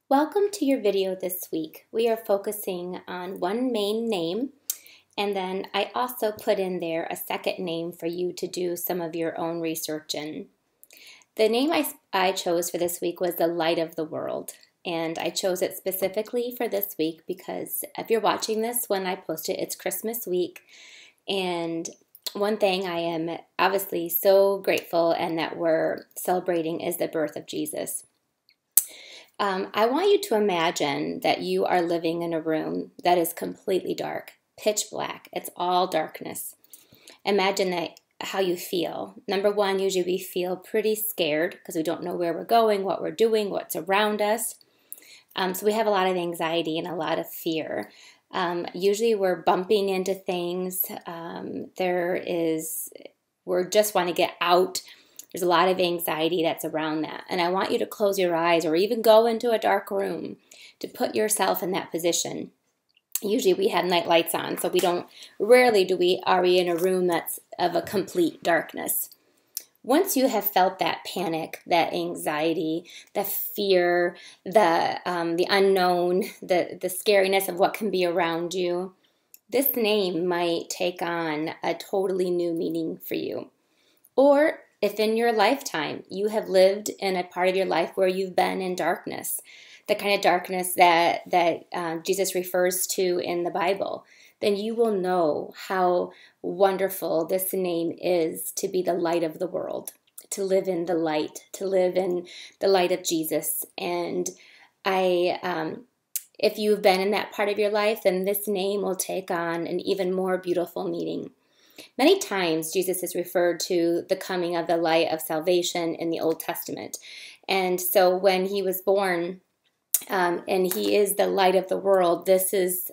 Welcome to your video this week. We are focusing on one main name, and then I also put in there a second name for you to do some of your own research in. The name I chose for this week was the Light of the World, and I chose it specifically for this week because if you're watching this when I post it, it's Christmas week, and one thing I am obviously so grateful and that we're celebrating is the birth of Jesus. I want you to imagine that you are living in a room that is completely dark, pitch black. It's all darkness. Imagine that how you feel. Number one, usually we feel pretty scared because we don't know where we're going, what we're doing, what's around us. So we have a lot of anxiety and a lot of fear. Usually we're bumping into things. We're just want to get out. There's a lot of anxiety that's around that. And I want you to close your eyes or even go into a dark room to put yourself in that position. Usually we have night lights on, so rarely are we in a room that's of a complete darkness. Once you have felt that panic, that anxiety, the fear, the unknown, the scariness of what can be around you, this name might take on a totally new meaning for you. Or if in your lifetime you have lived in a part of your life where you've been in darkness, the kind of darkness that Jesus refers to in the Bible, then you will know how wonderful this name is to be the light of the world, to live in the light, to live in the light of Jesus. And if you've been in that part of your life, then this name will take on an even more beautiful meaning. Many times Jesus is referred to the coming of the light of salvation in the Old Testament. And so when he was born, and he is the light of the world, this is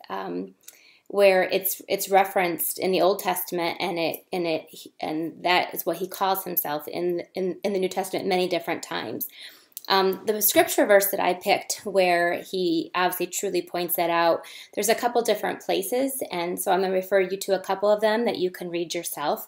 where it's referenced in the Old Testament, and that is what he calls himself in the New Testament many different times. The scripture verse that I picked where he obviously truly points that out, there's a couple different places, and so I'm going to refer you to a couple of them that you can read yourself.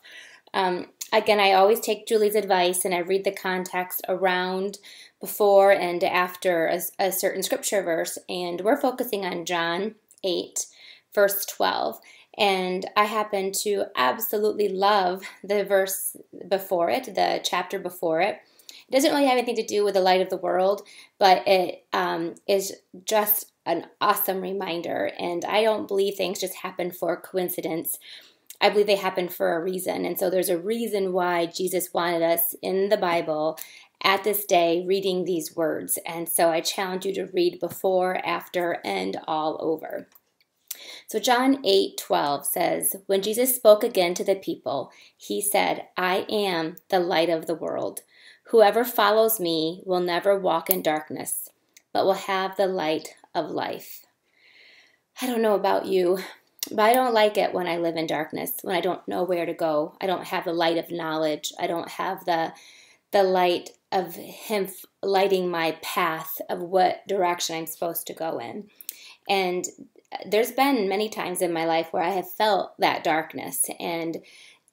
Again, I always take Julie's advice and I read the context around, before, and after a certain scripture verse, and we're focusing on John 8, verse 12. And I happen to absolutely love the verse before it, the chapter before it. It doesn't really have anything to do with the light of the world, but it is just an awesome reminder. And I don't believe things just happen for coincidence. I believe they happen for a reason. And so there's a reason why Jesus wanted us in the Bible at this day reading these words. And so I challenge you to read before, after, and all over. So John 8:12 says, "When Jesus spoke again to the people, he said, 'I am the light of the world. Whoever follows me will never walk in darkness, but will have the light of life.'" I don't know about you, but I don't like it when I live in darkness, when I don't know where to go. I don't have the light of knowledge. I don't have the light of him lighting my path of what direction I'm supposed to go in. And there's been many times in my life where I have felt that darkness and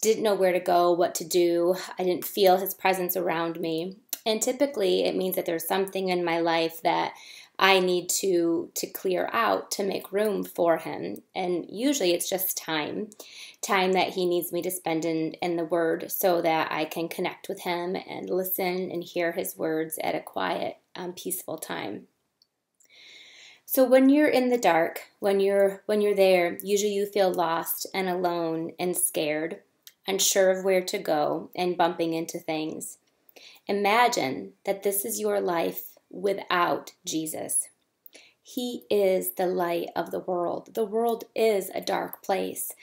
didn't know where to go, what to do. I didn't feel his presence around me. And typically it means that there's something in my life that I need to clear out to make room for him. And usually it's just time that he needs me to spend in the Word so that I can connect with him and listen and hear his words at a quiet, peaceful time. So when you're in the dark, when you're there, usually you feel lost and alone and scared, unsure of where to go and bumping into things. Imagine that this is your life without Jesus. He is the light of the world. The world is a dark place.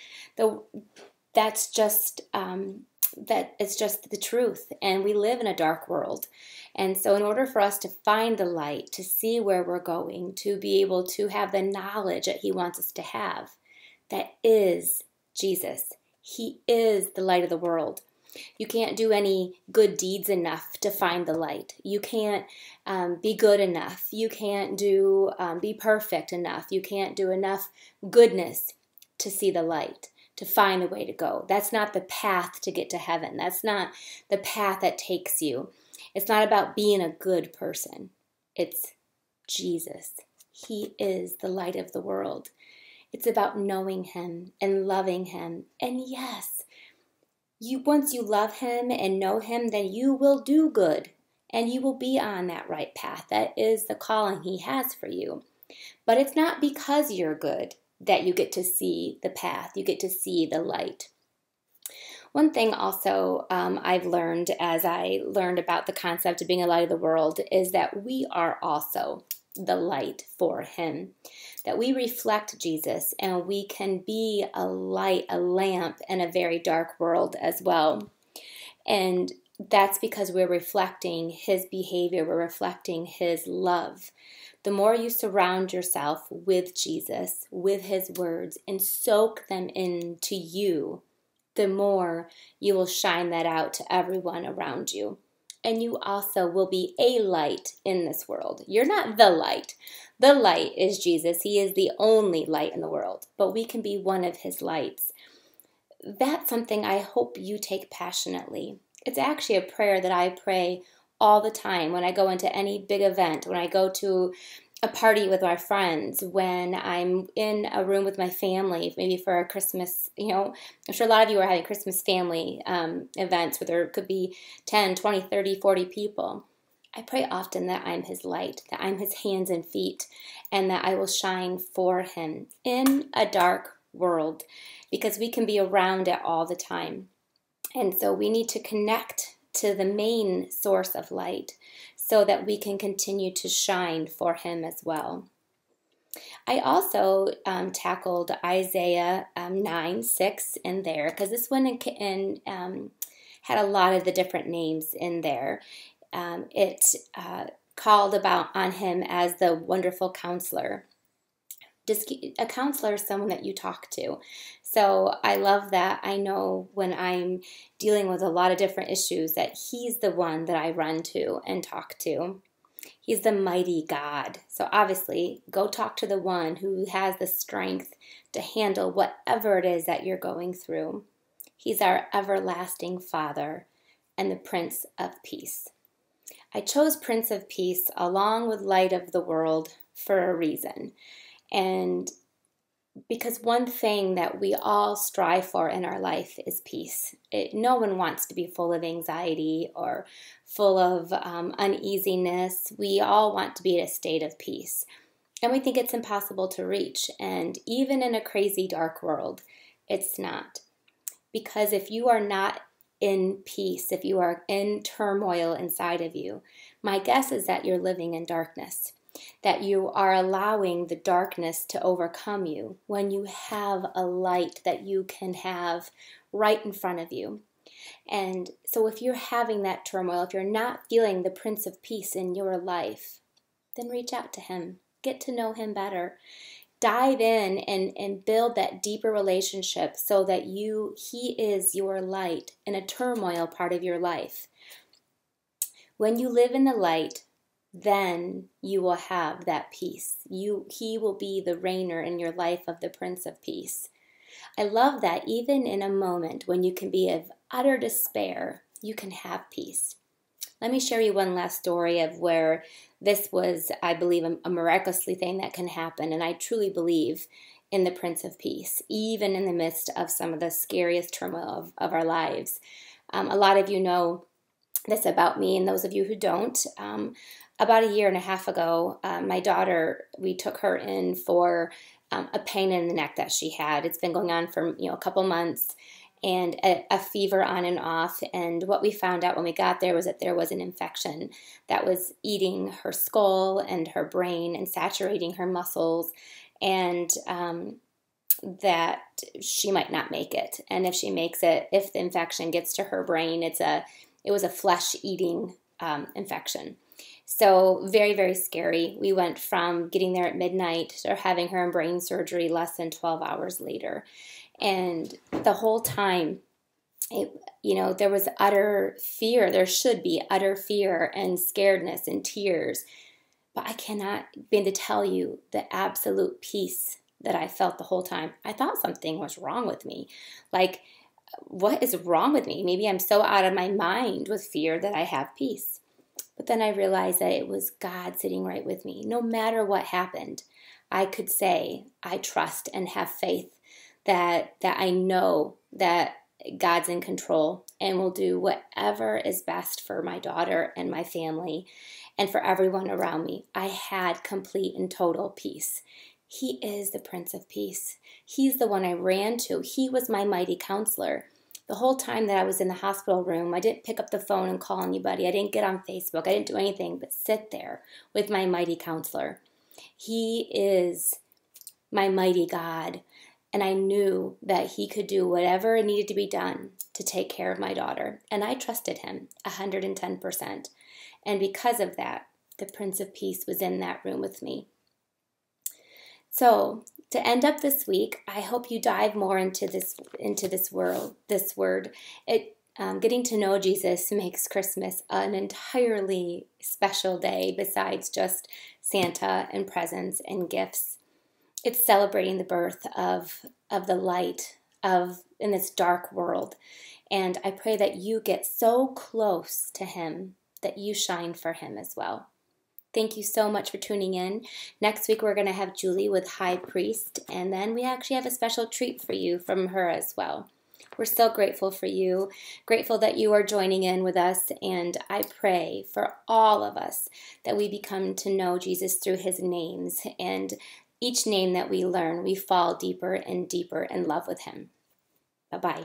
That's just the truth, and we live in a dark world. And so in order for us to find the light, to see where we're going, to be able to have the knowledge that he wants us to have, that is Jesus. He is the light of the world. You can't do any good deeds enough to find the light. You can't be good enough. You can't be perfect enough. You can't do enough goodness to see the light, to find the way to go. That's not the path to get to heaven. That's not the path that takes you. It's not about being a good person. It's Jesus. He is the light of the world. It's about knowing him and loving him. And yes, once you love him and know him, then you will do good and you will be on that right path. That is the calling he has for you. But it's not because you're good that you get to see the path, you get to see the light. One thing also I've learned as I learned about the concept of being a light of the world is that we are also the light for him, that we reflect Jesus and we can be a light, a lamp in a very dark world as well. And that's because we're reflecting his behavior, we're reflecting his love. The more you surround yourself with Jesus, with his words, and soak them into you, the more you will shine that out to everyone around you. And you also will be a light in this world. You're not the light. The light is Jesus. He is the only light in the world, but we can be one of his lights. That's something I hope you take passionately. It's actually a prayer that I pray all the time when I go into any big event, when I go to a party with my friends, when I'm in a room with my family, maybe for a Christmas, I'm sure a lot of you are having Christmas family events where there could be 10, 20, 30, 40 people. I pray often that I'm his light, that I'm his hands and feet, and that I will shine for him in a dark world, because we can be around it all the time. And so we need to connect to the main source of light so that we can continue to shine for him as well. I also tackled Isaiah 9:6 in there, because this one had a lot of the different names in there. It called on him as the wonderful counselor. A counselor is someone that you talk to. So I love that. I know when I'm dealing with a lot of different issues that he's the one that I run to and talk to. He's the mighty God. So obviously, go talk to the one who has the strength to handle whatever it is that you're going through. He's our everlasting Father and the Prince of Peace. I chose Prince of Peace along with Light of the World for a reason. And because one thing that we all strive for in our life is peace. No one wants to be full of anxiety or full of uneasiness. We all want to be in a state of peace. And we think it's impossible to reach. And even in a crazy, dark world, it's not. Because if you are not in peace, if you are in turmoil inside of you, my guess is that you're living in darkness, that you are allowing the darkness to overcome you when you have a light that you can have right in front of you. And so if you're having that turmoil, if you're not feeling the Prince of Peace in your life, then reach out to him. Get to know him better. Dive in and build that deeper relationship so that he is your light in a turmoil part of your life. When you live in the light, then you will have that peace. He will be the reigner in your life of the Prince of Peace. I love that even in a moment when you can be of utter despair, you can have peace. Let me share you one last story of where this was, I believe, a miraculously thing that can happen. And I truly believe in the Prince of Peace, even in the midst of some of the scariest turmoil of our lives. A lot of you know this about me, and those of you who don't, about a year and a half ago, my daughter, we took her in for a pain in the neck that she had. It's been going on for a couple months, and a fever on and off. And what we found out when we got there was that there was an infection that was eating her skull and her brain and saturating her muscles, and that she might not make it. And if she makes it, if the infection gets to her brain, it was a flesh-eating infection. So very, very scary. We went from getting there at midnight to having her in brain surgery less than 12 hours later. And the whole time, there was utter fear. There should be utter fear and scaredness and tears. But I cannot begin to tell you the absolute peace that I felt the whole time. I thought something was wrong with me. Like, what is wrong with me? Maybe I'm so out of my mind with fear that I have peace. But then I realized that it was God sitting right with me. No matter what happened, I could say, I trust and have faith that I know that God's in control and will do whatever is best for my daughter and my family and for everyone around me. I had complete and total peace. He is the Prince of Peace. He's the one I ran to. He was my mighty counselor. The whole time that I was in the hospital room, I didn't pick up the phone and call anybody. I didn't get on Facebook. I didn't do anything but sit there with my mighty counselor. He is my mighty God. And I knew that he could do whatever needed to be done to take care of my daughter. And I trusted him 110%. And because of that, the Prince of Peace was in that room with me. So to end up this week, I hope you dive more into this word. Getting to know Jesus makes Christmas an entirely special day besides just Santa and presents and gifts. It's celebrating the birth of the light in this dark world. And I pray that you get so close to him that you shine for him as well. Thank you so much for tuning in. Next week we're going to have Julie with High Priest, and then we actually have a special treat for you from her as well. We're so grateful for you, grateful that you are joining in with us, and I pray for all of us that we become to know Jesus through his names, and each name that we learn, we fall deeper and deeper in love with him. Bye-bye.